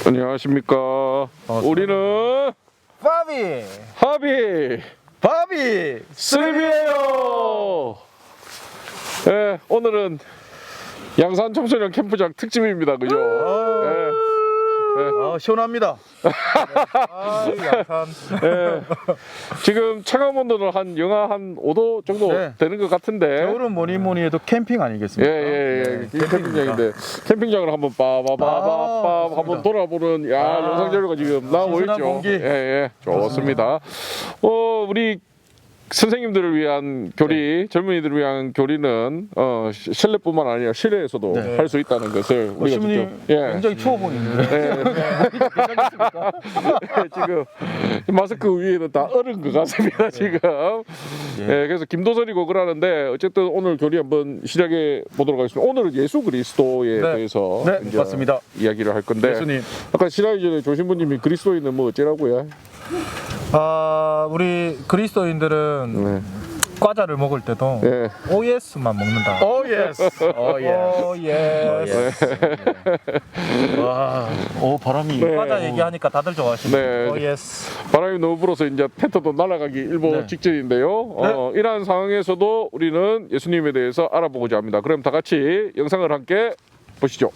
안녕하십니까. 우리는 바비 슬비예요. 네, 오늘은 양산 청소년 캠프장 특집입니다. 그죠? 시원합니다. 양산. 네. 지금 체감 온도는 한 영하 한 5도 정도 네. 되는 것 같은데. 겨울은 뭐니 해도 캠핑 아니겠습니까? 예. 캠핑장인데 캠핑장을 한번 빠바바바바 한번 돌아보는 영상 자료가 지금 나오고 신선한 있죠. 공기. 예, 좋습니다. 우리 선생님들을 위한 교리, 젊은이들을 위한 교리는 실내뿐만 아니라 실내에서도 네. 할 수 있다는 것을 우리가 시민이 굉장히 추워 보이는데. 괜찮겠습니까? 지금 마스크 위에는 다 얼은 것 같습니다. 지금. 그래서 김도선이고 그러는데 어쨌든 오늘 교리 한번 시작해 보도록 하겠습니다. 오늘은 예수 그리스도에 대해서 이제 맞습니다. 이야기를 할 건데. 예수님. 아까 시작하기 전에 조신부님이 그리스도인은 뭐 어쩌라고요? 우리 그리스도인들은 과자를 먹을 때도 OS만 먹는다. 와, 바람이. 과자 얘기하니까 다들 좋아하시네요. OS. 바람이 너무 불어서 이제 텐트도 날아가기 일보 직전인데요. 이러한 상황에서도 우리는 예수님에 대해서 알아보고자 합니다. 그럼 다 같이 영상을 함께 보시죠.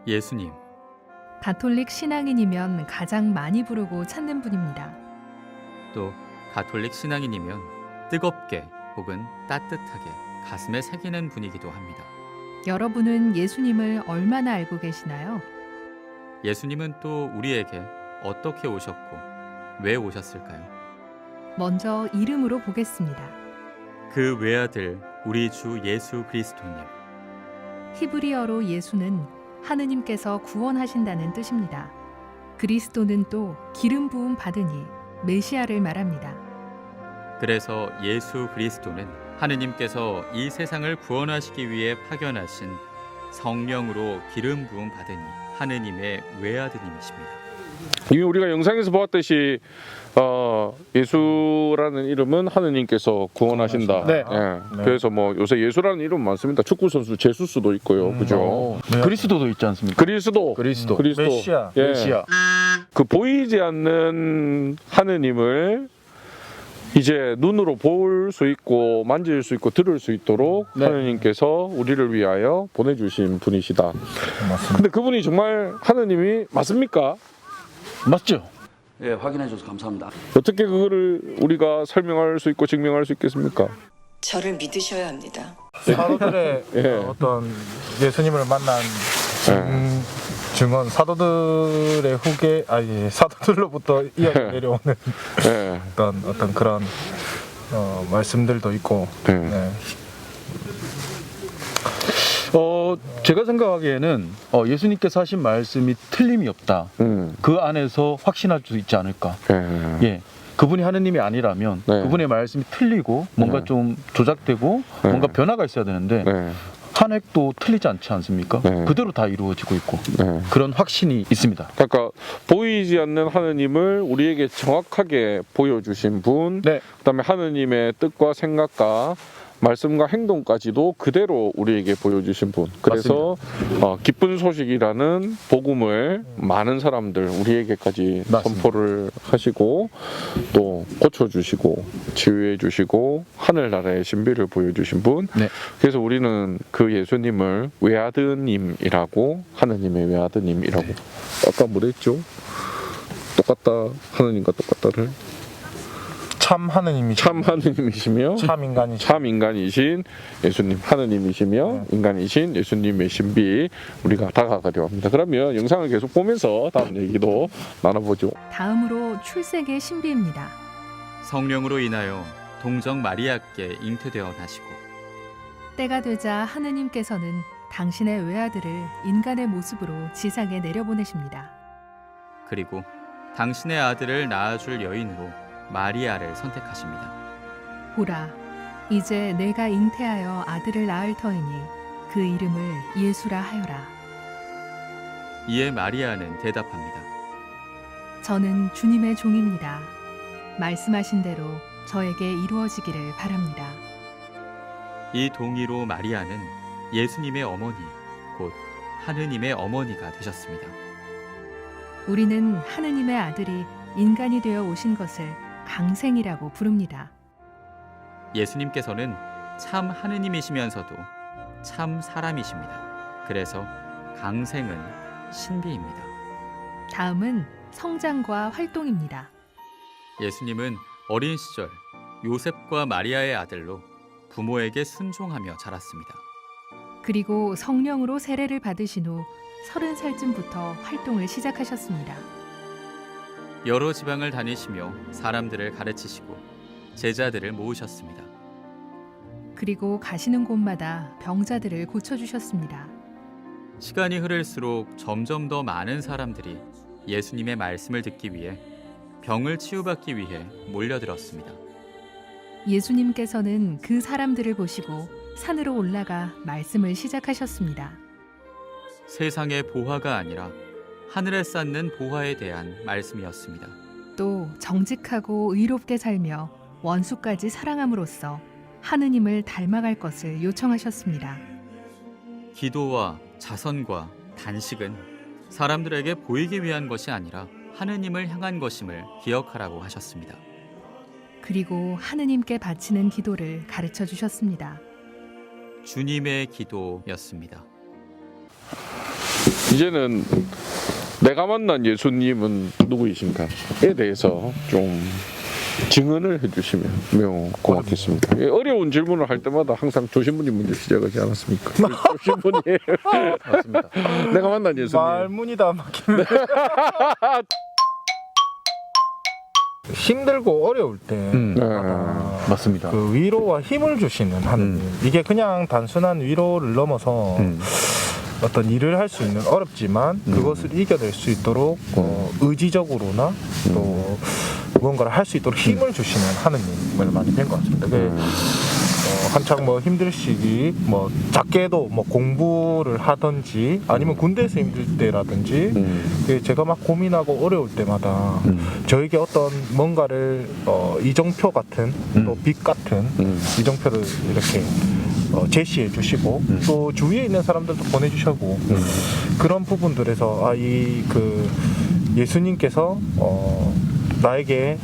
예수님. 가톨릭 신앙인이면 가장 많이 부르고 찾는 분입니다. 또 가톨릭 신앙인이면 뜨겁게 혹은 따뜻하게 가슴에 새기는 분이기도 합니다. 여러분은 예수님을 얼마나 알고 계시나요? 예수님은 또 우리에게 어떻게 오셨고 왜 오셨을까요? 먼저 이름으로 보겠습니다. 그 외아들 우리 주 예수 그리스도님. 히브리어로 예수는 하느님께서 구원하신다는 뜻입니다. 그리스도는 또 기름 부음 받으니 메시아를 말합니다. 그래서 예수 그리스도는 하느님께서 이 세상을 구원하시기 위해 파견하신 성령으로 기름 부음 받으니 하느님의 외아드님이십니다. 이미 우리가 영상에서 보았듯이 예수라는 이름은 하느님께서 구원하신다. 그래서 뭐 요새 예수라는 이름 많습니다. 축구 선수 제수스도 있고요, 그죠? 그리스도도 있지 않습니까? 그리스도. 메시아. 그 보이지 않는 하느님을 이제 눈으로 볼 수 있고 만질 수 있고 들을 수 있도록 하느님께서 우리를 위하여 보내주신 분이시다. 맞습니다. 근데 그분이 정말 하느님이 맞습니까? 맞죠? 예, 확인해줘서 감사합니다. 어떻게 그거를 우리가 설명할 수 있고 증명할 수 있겠습니까? 저를 믿으셔야 합니다. 사도들의 어떤 예수님을 만난 증언, 사도들의 후계, 사도들로부터 이어져 내려오는 어떤 그런 말씀들도 있고. 제가 생각하기에는 예수님께서 하신 말씀이 틀림이 없다. 그 안에서 확신할 수 있지 않을까. 그분이 하느님이 아니라면 그분의 말씀이 틀리고 뭔가 좀 조작되고 뭔가 변화가 있어야 되는데 한 획도 틀리지 않지 않습니까? 그대로 다 이루어지고 있고 그런 확신이 있습니다. 그러니까 보이지 않는 하느님을 우리에게 정확하게 보여주신 분, 그다음에 하느님의 뜻과 생각과 말씀과 행동까지도 그대로 우리에게 보여주신 분. 그래서 기쁜 소식이라는 복음을 많은 사람들 우리에게까지 선포를 하시고 또 고쳐주시고 치유해주시고 하늘나라의 신비를 보여주신 분. 그래서 우리는 그 예수님을 외아드님이라고, 하느님의 외아드님이라고. 아까 뭐랬죠? 똑같다, 하느님과 똑같다를. 참 하느님이시며 참 인간이신 예수님, 하느님이시며 인간이신 예수님의 신비 우리가 다가가려 합니다. 그러면 영상을 계속 보면서 다음 얘기도 나눠보죠. 다음으로 출생의 신비입니다. 성령으로 인하여 동정 마리아께 잉태되어 나시고 때가 되자 하느님께서는 당신의 외아들을 인간의 모습으로 지상에 내려보내십니다. 그리고 당신의 아들을 낳아줄 여인으로 마리아를 선택하십니다. 보라, 이제 내가 잉태하여 아들을 낳을 터이니 그 이름을 예수라 하여라. 이에 마리아는 대답합니다. 저는 주님의 종입니다. 말씀하신 대로 저에게 이루어지기를 바랍니다. 이 동의로 마리아는 예수님의 어머니, 곧 하느님의 어머니가 되셨습니다. 우리는 하느님의 아들이 인간이 되어 오신 것을 강생이라고 부릅니다. 예수님께서는 참 하느님이시면서도 참 사람이십니다. 그래서 강생은 신비입니다. 다음은 성장과 활동입니다. 예수님은 어린 시절 요셉과 마리아의 아들로 부모에게 순종하며 자랐습니다. 그리고 성령으로 세례를 받으신 후 30살쯤부터 활동을 시작하셨습니다. 여러 지방을 다니시며 사람들을 가르치시고 제자들을 모으셨습니다. 그리고 가시는 곳마다 병자들을 고쳐주셨습니다. 시간이 흐를수록 점점 더 많은 사람들이 예수님의 말씀을 듣기 위해 병을 치유받기 위해 몰려들었습니다. 예수님께서는 그 사람들을 보시고 산으로 올라가 말씀을 시작하셨습니다. 세상의 보화가 아니라 하늘에 쌓는 보화에 대한 말씀이었습니다. 또 정직하고 의롭게 살며 원수까지 사랑함으로써 하느님을 닮아갈 것을 요청하셨습니다. 기도와 자선과 단식은 사람들에게 보이기 위한 것이 아니라 하느님을 향한 것임을 기억하라고 하셨습니다. 그리고 하느님께 바치는 기도를 가르쳐 주셨습니다. 주님의 기도였습니다. 이제는 내가 만난 예수님은 누구이신가에 대해서 좀 증언을 해주시면 매우 고맙겠습니다. 예, 어려운 질문을 할 때마다 항상 조신분이 먼저 시작하지 않았습니까? 조신분이 맞습니다. 내가 만난 예수님. 말문이다 막히는. 힘들고 어려울 때 맞습니다. 그 위로와 힘을 주시는 하느님. 이게 그냥 단순한 위로를 넘어서 어떤 일을 할 수 있는 어렵지만 그것을 이겨낼 수 있도록 의지적으로나 또 무언가를 할 수 있도록 힘을 주시는 하느님을 많이 뵌 것 같습니다. 한창 뭐 힘들 시기, 뭐 작게도 뭐 공부를 하든지 아니면 군대에서 힘들 때라든지 제가 막 고민하고 어려울 때마다 저에게 어떤 뭔가를 이정표 같은 또 빛 같은 이정표를 이렇게 제시해 주시고 또 주위에 있는 사람들도 보내주시고 그런 부분들에서 이 그 예수님께서 나에게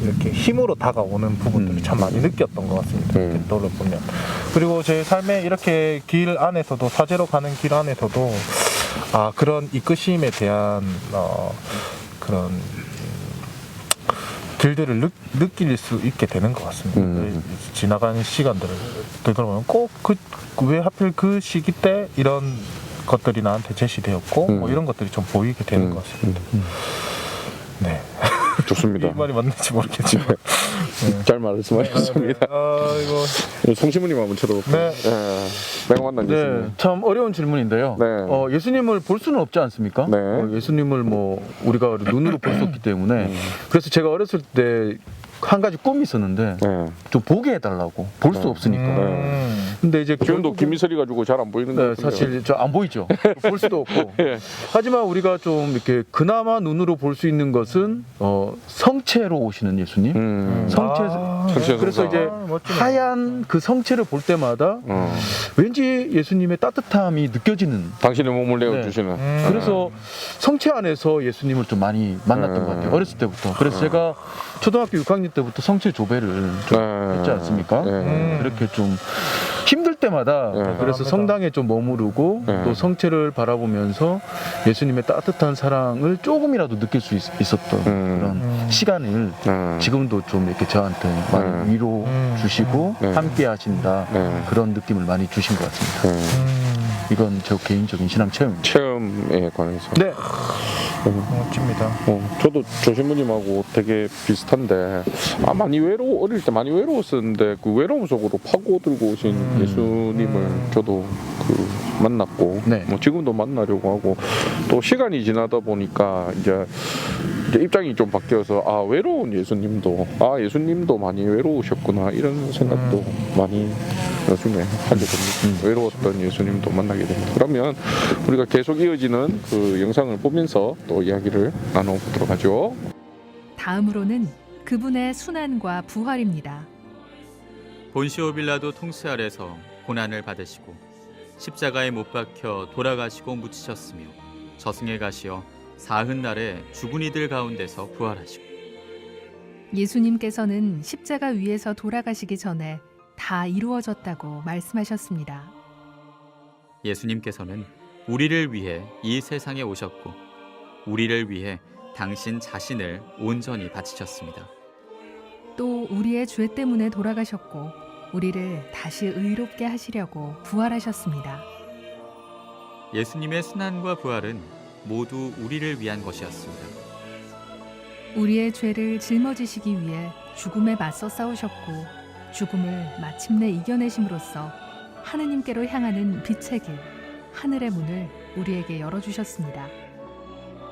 이렇게 힘으로 다가오는 부분들을 참 많이 느꼈던 것 같습니다. 이렇게 떠올려보면. 그리고 제 삶에 이렇게 길 안에서도 사제로 가는 길 안에서도 그런 이끄심에 대한 그런 길들을 느낄 수 있게 되는 것 같습니다. 지나가는 시간들을 되돌아보면 꼭 왜 하필 그 시기 때 이런 것들이 나한테 제시되었고 뭐 이런 것들이 좀 보이게 되는 것 같습니다. 네. 좋습니다. 이 말이 맞는지 모르겠지만 잘 말씀하셨습니다. 이거 송시무님 한번 쳐다볼까요? 네. 내가 만난 예수님. 네, 참 어려운 질문인데요. 네. 예수님을 볼 수는 없지 않습니까? 네. 예수님을 뭐 우리가 눈으로 볼 수 없기 때문에 그래서 제가 어렸을 때 한 가지 꿈이 있었는데 좀 보게 해달라고 볼 수 없으니까. 근데 이제 지금도 김미설이 가지고 잘 안 보이는 거 사실 저 안 보이죠. 볼 수도 없고. 하지만 우리가 좀 이렇게 그나마 눈으로 볼 수 있는 것은 성체로 오시는 예수님. 성체. 그래서 이제 하얀 그 성체를 볼 때마다 왠지 예수님의 따뜻함이 느껴지는. 당신의 몸을 내어 주시는. 그래서 성체 안에서 예수님을 좀 많이 만났던 것 같아요. 어렸을 때부터. 그래서 제가 초등학교 6학년 때부터 성체 조배를 좀 했지 않습니까? 이렇게 좀 힘들 때마다 그래서 성당에 좀 머무르고 또 성체를 바라보면서 예수님의 따뜻한 사랑을 조금이라도 느낄 수 있었던 그런 시간을 지금도 좀 이렇게 저한테 많이 위로 주시고 함께 하신다 그런 느낌을 많이 주신 것 같습니다. 이건 제 개인적인 신앙 체험입니다. 체험에 관해서. 네. 멋집니다. 저도 조신부님하고 되게 비슷한데 많이 어릴 때 많이 외로웠었는데 그 외로움 속으로 파고들고 오신 예수님을 저도 만났고 네. 뭐 지금도 만나려고 하고 또 시간이 지나다 보니까 이제 입장이 좀 바뀌어서 외로운 예수님도 예수님도 많이 외로우셨구나 이런 생각도 많이 나중에 하게 됩니다. 외로웠던 예수님도 만나게 됩니다. 그러면 우리가 계속 이어지는 그 영상을 보면서 또 이야기를 나눠보도록 하죠. 다음으로는 그분의 순환과 부활입니다. 본시오 빌라도 통치 아래서 고난을 받으시고 십자가에 못 박혀 돌아가시고 묻히셨으며 저승에 가시어 사흔날에 죽은 이들 가운데서 부활하시고 예수님께서는 십자가 위에서 돌아가시기 전에 다 이루어졌다고 말씀하셨습니다. 예수님께서는 우리를 위해 이 세상에 오셨고 우리를 위해 당신 자신을 온전히 바치셨습니다. 또 우리의 죄 때문에 돌아가셨고 우리를 다시 의롭게 하시려고 부활하셨습니다. 예수님의 순환과 부활은 모두 우리를 위한 것이었습니다. 우리의 죄를 짊어지시기 위해 죽음에 맞서 싸우셨고 죽음을 마침내 이겨내심으로써 하느님께로 향하는 빛의 길, 하늘의 문을 우리에게 열어주셨습니다.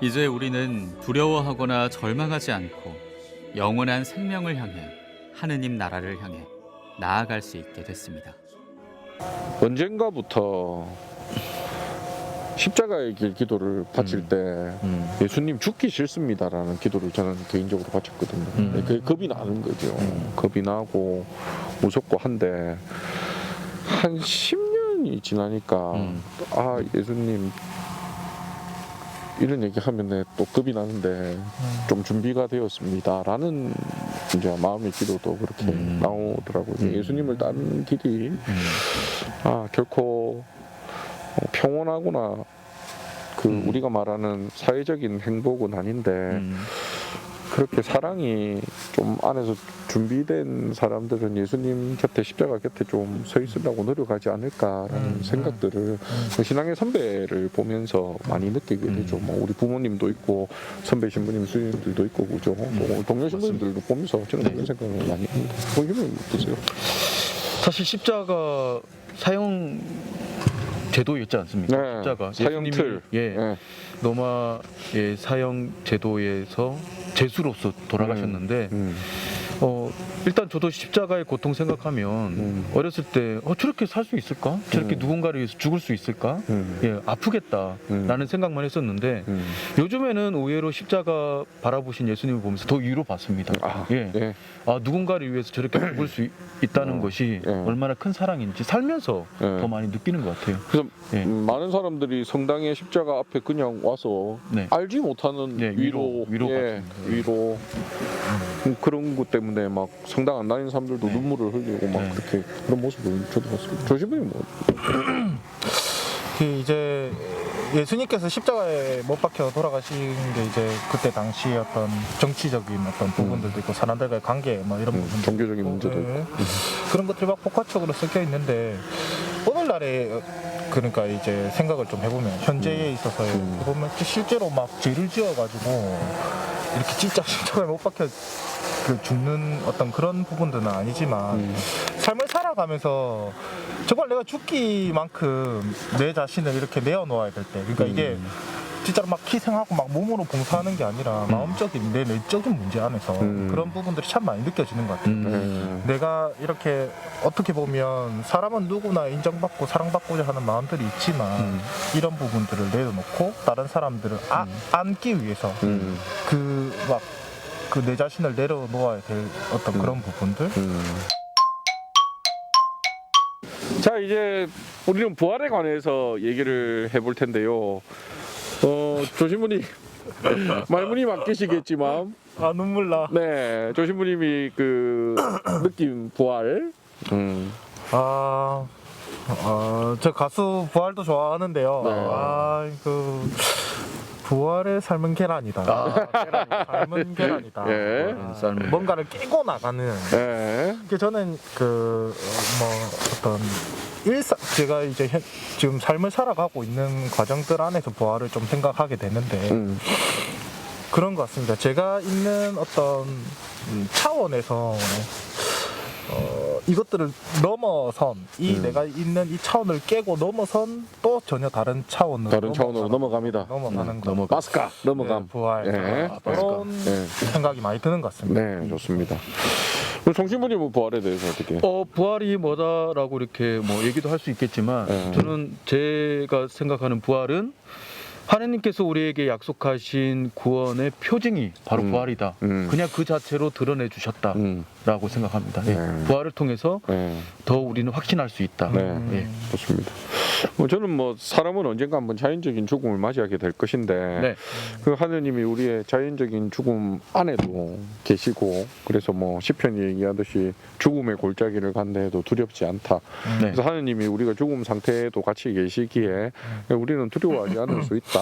이제 우리는 두려워하거나 절망하지 않고 영원한 생명을 향해 하느님 나라를 향해 나아갈 수 있게 됐습니다. 언젠가부터 십자가의 길 기도를 바칠 때 예수님 죽기 싫습니다라는 기도를 저는 개인적으로 바쳤거든요. 그게 겁이 나는 거죠. 겁이 나고 무섭고 한데 한 10년이 지나니까 예수님 이런 얘기하면 또 겁이 나는데 좀 준비가 되었습니다라는 이제 마음의 기도도 그렇게 나오더라고요. 예수님을 따르는 길이 결코 평온하거나 우리가 말하는 사회적인 행복은 아닌데 그렇게 사랑이 좀 안에서 준비된 사람들은 예수님 곁에 십자가 곁에 좀 서 있으려고 노력하지 않을까라는 생각들을 신앙의 선배를 보면서 많이 느끼게 되죠. 뭐 우리 부모님도 있고 선배 신부님 스님들도 있고 그죠. 뭐 동료 신부님들도 보면서 저는 그런 생각을 많이 합니다. 보시면 어떠세요? 사실 십자가 사형 제도였지 않습니까? 네, 십자가 사형틀. 네. 로마의 사형 제도에서 제수로서 돌아가셨는데 일단 저도 십자가의 고통 생각하면 어렸을 때 저렇게 살 수 있을까? 저렇게 누군가를 위해서 죽을 수 있을까? 아프겠다라는 생각만 했었는데 요즘에는 의외로 십자가 바라보신 예수님을 보면서 더 위로받습니다. 누군가를 위해서 저렇게 죽을 수 있다는 것이 얼마나 큰 사랑인지 살면서 더 많이 느끼는 것 같아요. 그래서 많은 사람들이 성당의 십자가 앞에 그냥 와서 알지 못하는 위로 그런 것 때문에 막 성당 안 다니는 사람들도 눈물을 흘리고 막 그렇게 그런 모습을 저도 봤습니다. 조심히 이제 예수님께서 십자가에 못 박혀 돌아가신 게 이제 그때 당시 어떤 정치적인 어떤 부분들도 있고 사람들과의 관계 뭐 이런 부분들 종교적인 문제도 있고 그런 것들이 막 복합적으로 섞여 있는데 오늘날에 그러니까 이제 생각을 좀 해보면 현재에 있어서 보면 실제로 막 죄를 지어가지고 이렇게 진짜 십자가에 못 박혀 죽는 어떤 그런 부분들은 아니지만 삶을 살아가면서 정말 내가 죽기만큼 내 자신을 이렇게 내어놓아야 될 때 그러니까 이게 진짜로 막 희생하고 막 몸으로 봉사하는 게 아니라 마음적인 내 내적인 문제 안에서 그런 부분들이 참 많이 느껴지는 것 같아요. 내가 이렇게 어떻게 보면 사람은 누구나 인정받고 사랑받고자 하는 마음들이 있지만 이런 부분들을 내려놓고 다른 사람들을 안기 위해서 내 자신을 내려놓아야 될 어떤 그런 부분들. 자 이제 우리는 부활에 관해서 얘기를 해볼 텐데요. 조신부님 말문이 막히시겠지만 눈물 나. 네 조신부님이 느낀 부활. 저 가수 부활도 좋아하는데요. 부활의 삶은 계란이다. 삶은 계란이다. 뭔가를 깨고 나가는. 저는 어떤 제가 이제 지금 삶을 살아가고 있는 과정들 안에서 부활을 좀 생각하게 되는데 그런 것 같습니다. 제가 있는 어떤 차원에서 이것들을 넘어선 내가 있는 이 차원을 깨고 넘어선 또 전혀 다른 차원으로 넘어갑니다. 넘어가는 거. 바스카 넘어감. 네, 부활. 예. 그런 생각이 많이 드는 것 같습니다. 네, 좋습니다. 그럼 정신부님은 부활에 대해서 어떻게? 부활이 뭐다라고 이렇게 뭐 얘기도 할 수 있겠지만 저는 제가 생각하는 부활은 하나님께서 우리에게 약속하신 구원의 표징이 바로 부활이다. 그냥 그 자체로 드러내 주셨다라고 생각합니다. 부활을 통해서 더 우리는 확신할 수 있다. 좋습니다. 저는 사람은 언젠가 한번 자연적인 죽음을 맞이하게 될 것인데 그 하느님이 우리의 자연적인 죽음 안에도 계시고 그래서 시편이 얘기하듯이 죽음의 골짜기를 간다 해도 두렵지 않다. 그래서 하느님이 우리가 죽음 상태에도 같이 계시기에 우리는 두려워하지 않을 수 있다.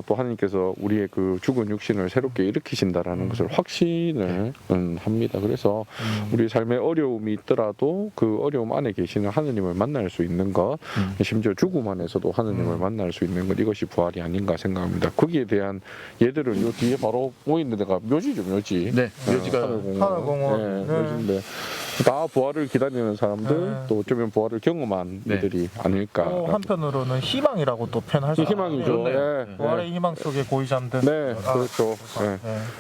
또 하느님께서 우리의 그 죽은 육신을 새롭게 일으키신다라는 것을 확신을 합니다. 그래서 우리 삶에 어려움이 있더라도 그 어려움 안에 계시는 하느님을 만날 수 있는 것, 심지어 죽음 안에서도 하느님을 만날 수 있는 것, 이것이 부활이 아닌가 생각합니다. 거기에 대한 예들은 요 뒤에 바로 보이는 데가 묘지죠, 묘지. 네, 묘지가 하늘공원. 묘지인데 다 부활을 기다리는 사람들, 또 어쩌면 부활을 경험한 이들이 아닐까. 한편으로는 희망이라고 또 표현할 수 있죠. 희망이죠. 부활의 희망 속에 고이 잠든. 네, 그렇죠.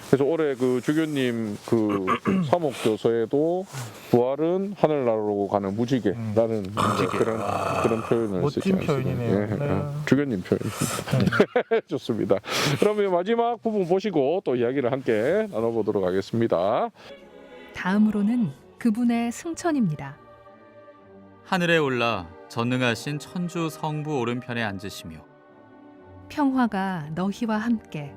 그래서 올해 그 주교님 그 사목교서에도 부활은 하늘나라로 가는 무지개라는 그런 표현을 쓰지 멋진 않습니까? 표현이네요. 주교님 표현. 좋습니다. 그러면 마지막 부분 보시고 또 이야기를 함께 나눠보도록 하겠습니다. 다음으로는 그분의 승천입니다. 하늘에 올라 전능하신 천주 성부 오른편에 앉으시며 평화가 너희와 함께.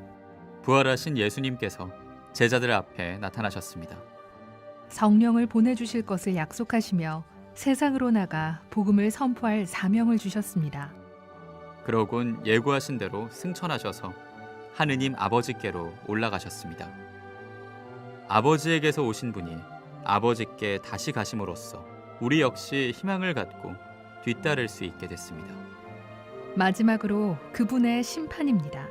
부활하신 예수님께서 제자들 앞에 나타나셨습니다. 성령을 보내주실 것을 약속하시며 세상으로 나가 복음을 선포할 사명을 주셨습니다. 그러곤 예고하신 대로 승천하셔서 하느님 아버지께로 올라가셨습니다. 아버지에게서 오신 분이 아버지께 다시 가심으로써 우리 역시 희망을 갖고 뒤따를 수 있게 됐습니다. 마지막으로 그분의 심판입니다.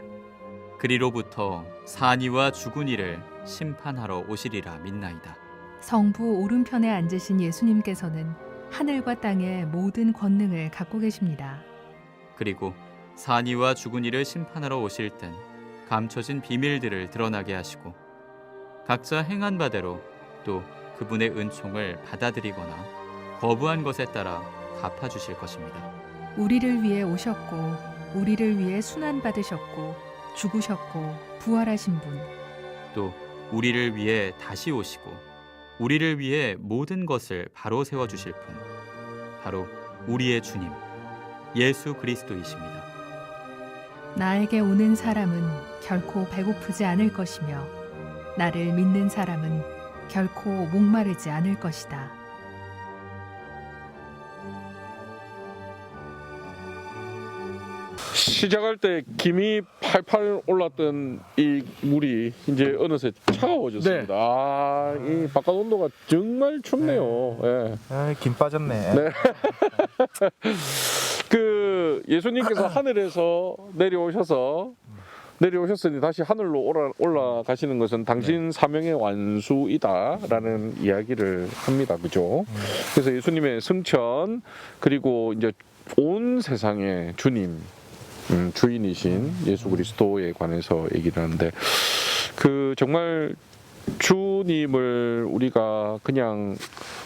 그리로부터 산이와 죽은 이를 심판하러 오시리라 믿나이다. 성부 오른편에 앉으신 예수님께서는 하늘과 땅의 모든 권능을 갖고 계십니다. 그리고 산이와 죽은 이를 심판하러 오실 땐 감춰진 비밀들을 드러나게 하시고 각자 행한 바대로 또 그분의 은총을 받아들이거나 거부한 것에 따라 갚아주실 것입니다. 우리를 위해 오셨고 우리를 위해 순환받으셨고 죽으셨고 부활하신 분, 또 우리를 위해 다시 오시고 우리를 위해 모든 것을 바로 세워주실 분, 바로 우리의 주님 예수 그리스도이십니다. 나에게 오는 사람은 결코 배고프지 않을 것이며 나를 믿는 사람은 결코 목마르지 않을 것이다. 시작할 때 김이 팔팔 올랐던 이 물이 이제 어느새 차가워졌습니다. 이 바깥 온도가 정말 춥네요. 김 빠졌네. 그 예수님께서 하늘에서 내려오셨으니 다시 하늘로 올라가시는 것은 당신 사명의 완수이다라는 이야기를 합니다. 그죠? 그래서 예수님의 승천, 그리고 이제 온 세상의 주님, 주인이신 예수 그리스도에 관해서 얘기를 하는데, 그 정말 주님을 우리가 그냥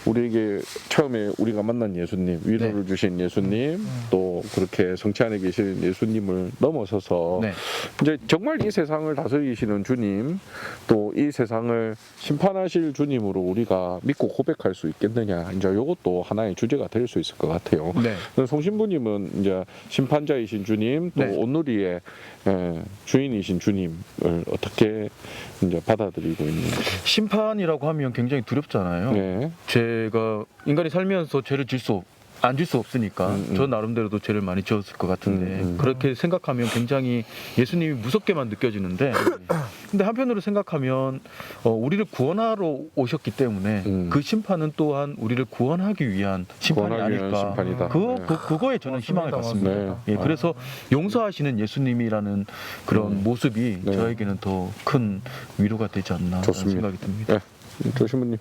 우리에게 처음에 우리가 만난 예수님, 위로를 주신 예수님, 또 그렇게 성체 안에 계신 예수님을 넘어서서 이제 정말 이 세상을 다스리시는 주님, 또 이 세상을 심판하실 주님으로 우리가 믿고 고백할 수 있겠느냐, 이제 이것도 하나의 주제가 될 수 있을 것 같아요. 송신부님은 이제 심판자이신 주님, 또 온누리의 주인이신 주님을 어떻게 이제 받아들이고 있는지. 심판이라고 하면 굉장히 두렵잖아요. 제가 인간이 살면서 죄를 질 수 안 줄 수 없으니까 저 나름대로도 죄를 많이 지었을 것 같은데 그렇게 생각하면 굉장히 예수님이 무섭게만 느껴지는데 근데 한편으로 생각하면 우리를 구원하러 오셨기 때문에 그 심판은 또한 우리를 구원하기 위한 심판이 구원하기 위한 아닐까. 심판이다. 그거에 저는 희망을 갖습니다. 네. 예, 그래서 용서하시는 예수님이라는 그런 모습이 네. 저에게는 더 큰 위로가 되지 않나 하는 좋습니다. 생각이 듭니다. 네. 조 신부님.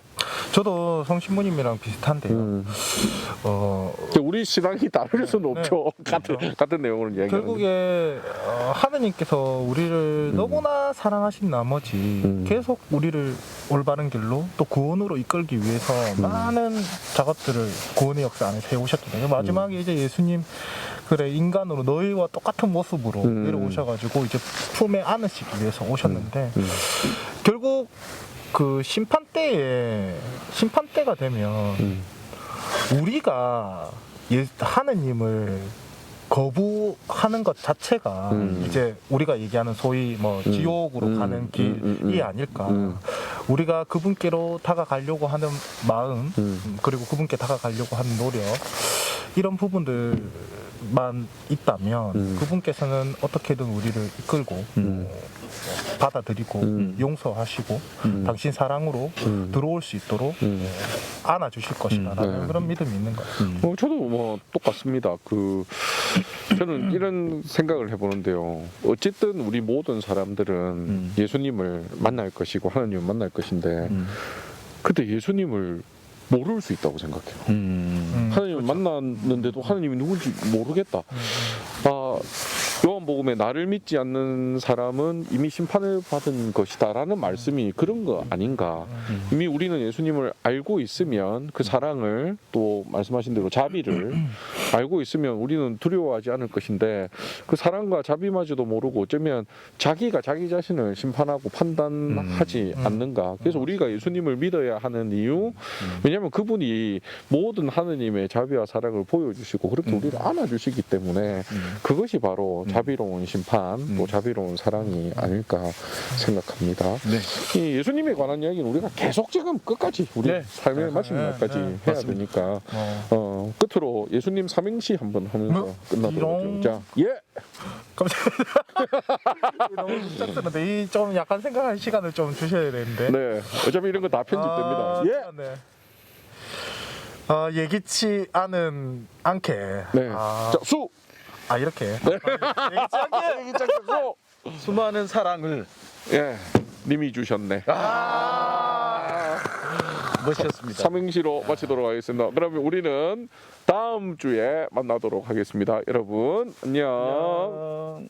저도 성신부님이랑 비슷한데요. 근데 우리 신앙이 다를 수는 네. 없죠. 같은 내용을 이야기하는. 결국에 하느님께서 우리를 너무나 사랑하신 나머지 계속 우리를 올바른 길로 또 구원으로 이끌기 위해서 많은 작업들을 구원의 역사 안에 세우셨거든요. 마지막에 이제 예수님 그래 인간으로 너희와 똑같은 모습으로 내려오셔가지고 이제 품에 안으시기 위해서 오셨는데 결국 그 심판때가 되면 우리가 하느님을 거부하는 것 자체가 이제 우리가 얘기하는 소위 뭐 지옥으로 가는 길이 아닐까. 우리가 그분께로 다가가려고 하는 마음 그리고 그분께 다가가려고 하는 노력 이런 부분들만 있다면 그분께서는 어떻게든 우리를 이끌고 받아들이고 용서하시고 당신 사랑으로 들어올 수 있도록 안아주실 것이다라는 그런 믿음이 있는 것 같아요. 저도 뭐 똑같습니다. 저는 이런 생각을 해보는데요. 어쨌든 우리 모든 사람들은 예수님을 만날 것이고 하나님을 만날 것인데 그때 예수님을 모를 수 있다고 생각해요. 하나님을 만났는데도 하나님이 누군지 모르겠다. 요한복음에 나를 믿지 않는 사람은 이미 심판을 받은 것이다라는 말씀이 그런 거 아닌가. 이미 우리는 예수님을 알고 있으면 그 사랑을 또 말씀하신 대로 자비를 알고 있으면 우리는 두려워하지 않을 것인데 그 사랑과 자비마저도 모르고 어쩌면 자기가 자기 자신을 심판하고 판단하지 않는가. 그래서 우리가 예수님을 믿어야 하는 이유, 왜냐하면 그분이 모든 하느님의 자비와 사랑을 보여주시고 그렇게 우리를 안아주시기 때문에 그것이 바로 자비로운 심판, 또 자비로운 사랑이 아닐까 생각합니다. 네. 이 예수님에 관한 이야기는 우리가 계속 지금 끝까지 우리 네. 삶의 마지막까지 해야 맞습니다. 되니까 끝으로 예수님 삼행시 한번 하면서 끝나도록 하죠. 자, 예. 깜짝이야. 너무 짝짝한데 좀 약간 생각할 시간을 좀 주셔야 되는데. 네. 어차피 이런 거 다 편집됩니다. 예. 네. 예기치 않게. 네. 자, 수. 이렇게. 예기치 않게. 수. 수많은 사랑을 님이 주셨네. 멋있었습니다. 삼행시로 마치도록 하겠습니다. 그러면 우리는 다음 주에 만나도록 하겠습니다. 여러분 안녕.